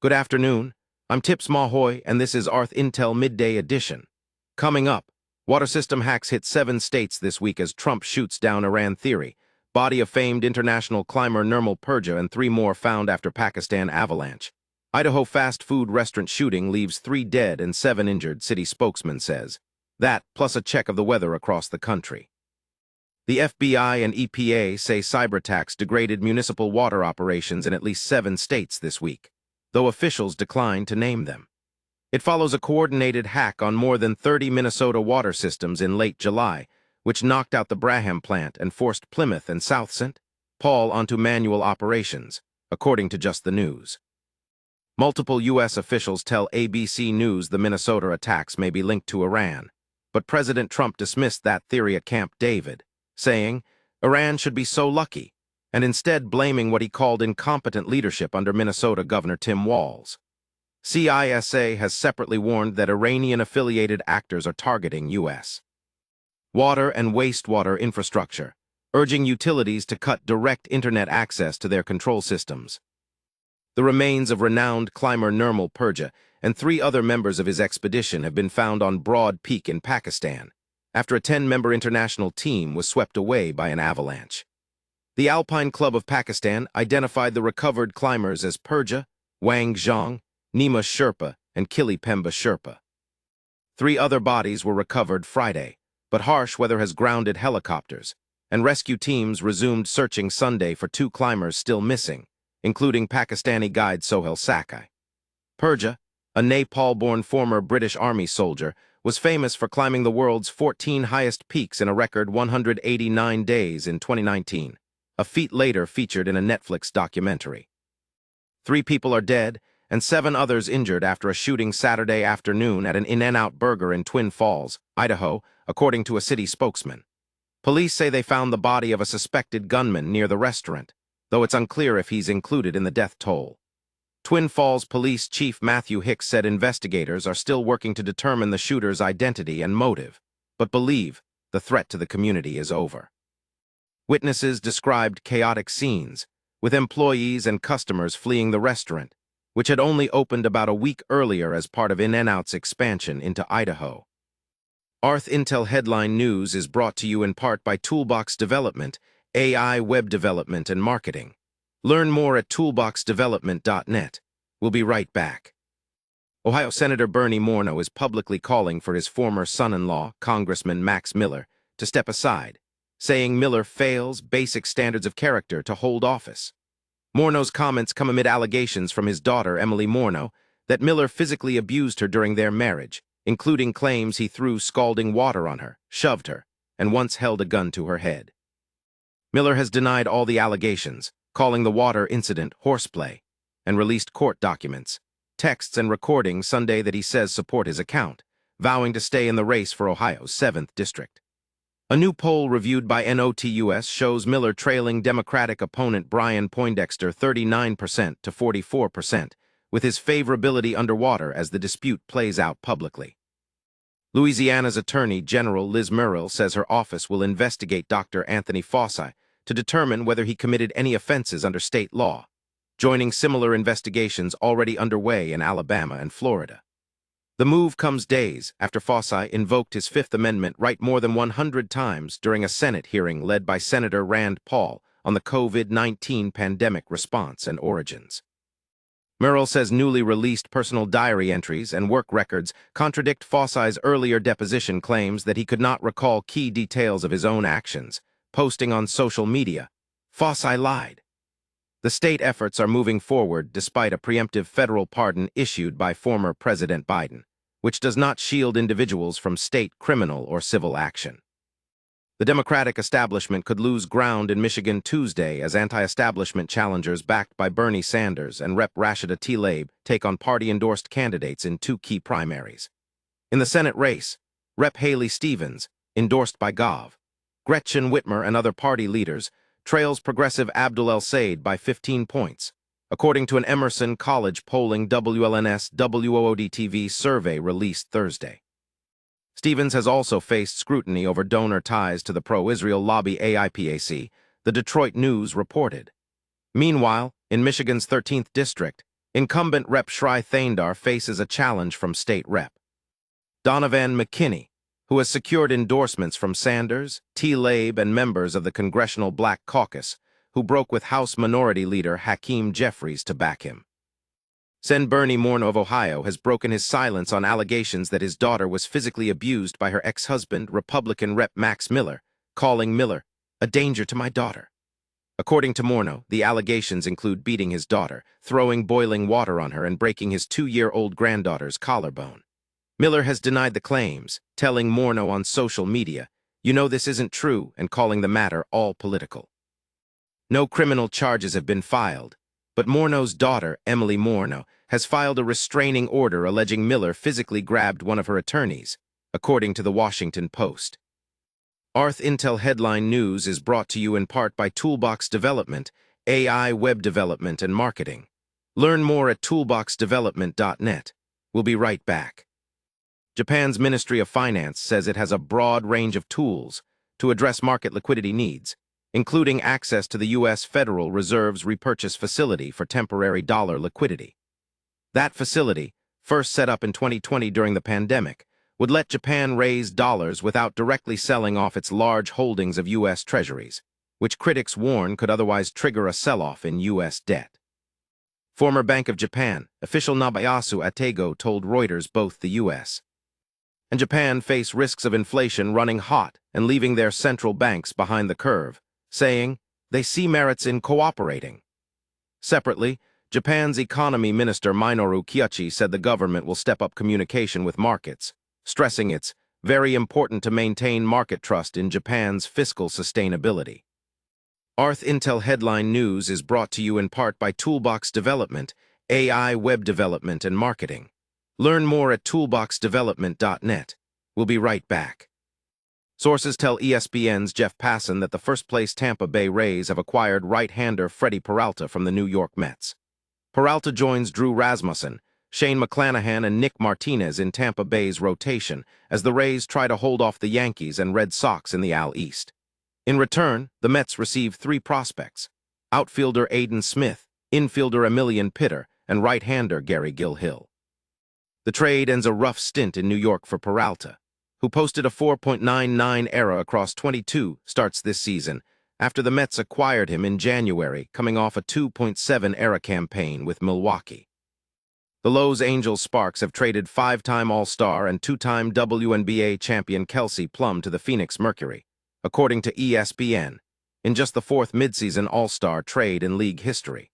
Good afternoon. I'm Tips Mahoy, and this is ArthIntel Midday Edition. Coming up, water system hacks hit 7 states this week as Trump shoots down Iran theory. Body of famed international climber Nirmal Purja and 3 more found after Pakistan avalanche. Idaho fast food restaurant shooting leaves 3 dead and 7 injured, city spokesman says. That, plus a check of the weather across the country. The FBI and EPA say cyber attacks degraded municipal water operations in at least 7 states this week, though officials declined to name them. It follows a coordinated hack on more than 30 Minnesota water systems in late July, which knocked out the Braham plant and forced Plymouth and South St. Paul onto manual operations, according to Just the News. Multiple U.S. officials tell ABC News the Minnesota attacks may be linked to Iran, but President Trump dismissed that theory at Camp David, saying Iran should be so lucky, and instead blaming what he called incompetent leadership under Minnesota Governor Tim Walz. CISA has separately warned that Iranian-affiliated actors are targeting U.S. water and wastewater infrastructure, urging utilities to cut direct internet access to their control systems. The remains of renowned climber Nirmal Purja and 3 other members of his expedition have been found on Broad Peak in Pakistan, after a 10-member international team was swept away by an avalanche. The Alpine Club of Pakistan identified the recovered climbers as Purja, Wang Zhang, Nima Sherpa, and Kili Pemba Sherpa. 3 other bodies were recovered Friday, but harsh weather has grounded helicopters, and rescue teams resumed searching Sunday for 2 climbers still missing, including Pakistani guide Sohail Sakai. Purja, a Nepal-born former British Army soldier, was famous for climbing the world's 14 highest peaks in a record 189 days in 2019. A feat later featured in a Netflix documentary. 3 people are dead and 7 others injured after a shooting Saturday afternoon at an In-N-Out Burger in Twin Falls, Idaho, according to a city spokesman. Police say they found the body of a suspected gunman near the restaurant, though it's unclear if he's included in the death toll. Twin Falls Police Chief Matthew Hicks said investigators are still working to determine the shooter's identity and motive, but believe the threat to the community is over. Witnesses described chaotic scenes, with employees and customers fleeing the restaurant, which had only opened about a week earlier as part of In-N-Out's expansion into Idaho. ArthIntel Headline News is brought to you in part by Toolbox Development, AI web development and marketing. Learn more at toolboxdevelopment.net. We'll be right back. Ohio Senator Bernie Moreno is publicly calling for his former son-in-law, Congressman Max Miller, to step aside, saying Miller fails basic standards of character to hold office. Moreno's comments come amid allegations from his daughter, Emily Moreno, that Miller physically abused her during their marriage, including claims he threw scalding water on her, shoved her, and once held a gun to her head. Miller has denied all the allegations, calling the water incident horseplay, and released court documents, texts and recordings Sunday that he says support his account, vowing to stay in the race for Ohio's 7th district. A new poll reviewed by NOTUS shows Miller trailing Democratic opponent Brian Poindexter 39% to 44%, with his favorability underwater as the dispute plays out publicly. Louisiana's Attorney General Liz Murrill says her office will investigate Dr. Anthony Fauci to determine whether he committed any offenses under state law, joining similar investigations already underway in Alabama and Florida. The move comes days after Fauci invoked his Fifth Amendment right more than 100 times during a Senate hearing led by Senator Rand Paul on the COVID-19 pandemic response and origins. Murrill says newly released personal diary entries and work records contradict Fauci's earlier deposition claims that he could not recall key details of his own actions, posting on social media, "Fauci lied." The state efforts are moving forward despite a preemptive federal pardon issued by former President Biden, which does not shield individuals from state criminal or civil action. The Democratic establishment could lose ground in Michigan Tuesday as anti-establishment challengers backed by Bernie Sanders and Rep. Rashida Tlaib take on party-endorsed candidates in 2 key primaries. In the Senate race, Rep. Haley Stevens, endorsed by Gov. Gretchen Whitmer and other party leaders, trails progressive Abdul El-Sayed by 15 points, according to an Emerson College polling WLNS WOOD-TV survey released Thursday. Stevens has also faced scrutiny over donor ties to the pro-Israel lobby AIPAC, the Detroit News reported. Meanwhile, in Michigan's 13th district, Incumbent Rep. Shri Thandar faces a challenge from State Rep. Donovan McKinney, who has secured endorsements from Sanders, T-Labe, and members of the Congressional Black Caucus, who broke with House Minority Leader Hakeem Jeffries to back him. Sen. Bernie Moreno of Ohio has broken his silence on allegations that his daughter was physically abused by her ex-husband, Republican Rep. Max Miller, calling Miller a danger to my daughter. According to Moreno, the allegations include beating his daughter, throwing boiling water on her, and breaking his 2-year-old granddaughter's collarbone. Miller has denied the claims, telling Moreno on social media, "You know this isn't true," and calling the matter all political. No criminal charges have been filed, but Moreno's daughter, Emily Moreno, has filed a restraining order alleging Miller physically grabbed one of her attorneys, according to the Washington Post. ArthIntel Headline News is brought to you in part by Toolbox Development, AI web development and marketing. Learn more at toolboxdevelopment.net. We'll be right back. Japan's Ministry of Finance says it has a broad range of tools to address market liquidity needs, including access to the U.S. Federal Reserve's repurchase facility for temporary dollar liquidity. That facility, first set up in 2020 during the pandemic, would let Japan raise dollars without directly selling off its large holdings of U.S. treasuries, which critics warn could otherwise trigger a sell-off in U.S. debt. Former Bank of Japan official Nobuyasu Atego told Reuters both the U.S. and Japan face risks of inflation running hot and leaving their central banks behind the curve, saying they see merits in cooperating. Separately, Japan's economy minister Minoru Kiichi said the government will step up communication with markets, stressing it's very important to maintain market trust in Japan's fiscal sustainability. ArthIntel Headline News is brought to you in part by Toolbox Development, AI web development and marketing. Learn more at toolboxdevelopment.net. We'll be right back. Sources tell ESPN's Jeff Passan that the first-place Tampa Bay Rays have acquired right-hander Freddy Peralta from the New York Mets. Peralta joins Drew Rasmussen, Shane McClanahan, and Nick Martinez in Tampa Bay's rotation as the Rays try to hold off the Yankees and Red Sox in the AL East. In return, the Mets receive 3 prospects: outfielder Aiden Smith, infielder Emilian Pitter, and right-hander Gary Gilhill. The trade ends a rough stint in New York for Peralta, who posted a 4.99 ERA across 22 starts this season after the Mets acquired him in January, coming off a 2.7 ERA campaign with Milwaukee. The Los Angeles Sparks have traded 5-time All-Star and 2-time WNBA champion Kelsey Plum to the Phoenix Mercury, according to ESPN, in just the 4th midseason All-Star trade in league history.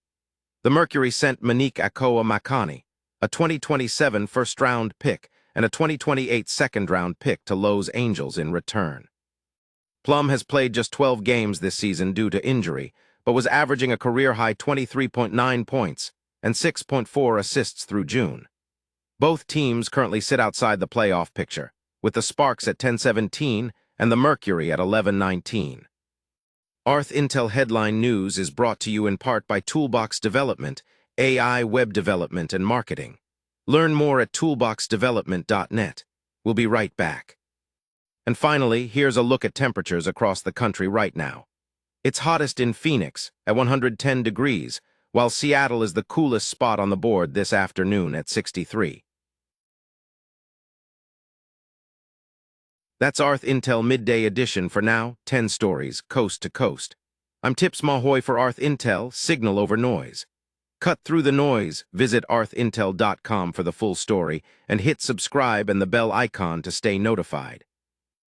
The Mercury sent Monique Akoa Makani, a 2027 first-round pick, and a 2028 second-round pick to Los Angeles in return. Plum has played just 12 games this season due to injury, but was averaging a career-high 23.9 points and 6.4 assists through June. Both teams currently sit outside the playoff picture, with the Sparks at 10-17 and the Mercury at 11-19. ArthIntel Headline News is brought to you in part by Toolbox Development, AI web development and marketing. Learn more at toolboxdevelopment.net. We'll be right back. And finally, here's a look at temperatures across the country right now. It's hottest in Phoenix at 110 degrees, while Seattle is the coolest spot on the board this afternoon at 63. That's ArthIntel Midday Edition for now, 10 stories, coast to coast. I'm Tips Mahoy for ArthIntel, signal over noise. Cut through the noise, visit arthintel.com for the full story, and hit subscribe and the bell icon to stay notified.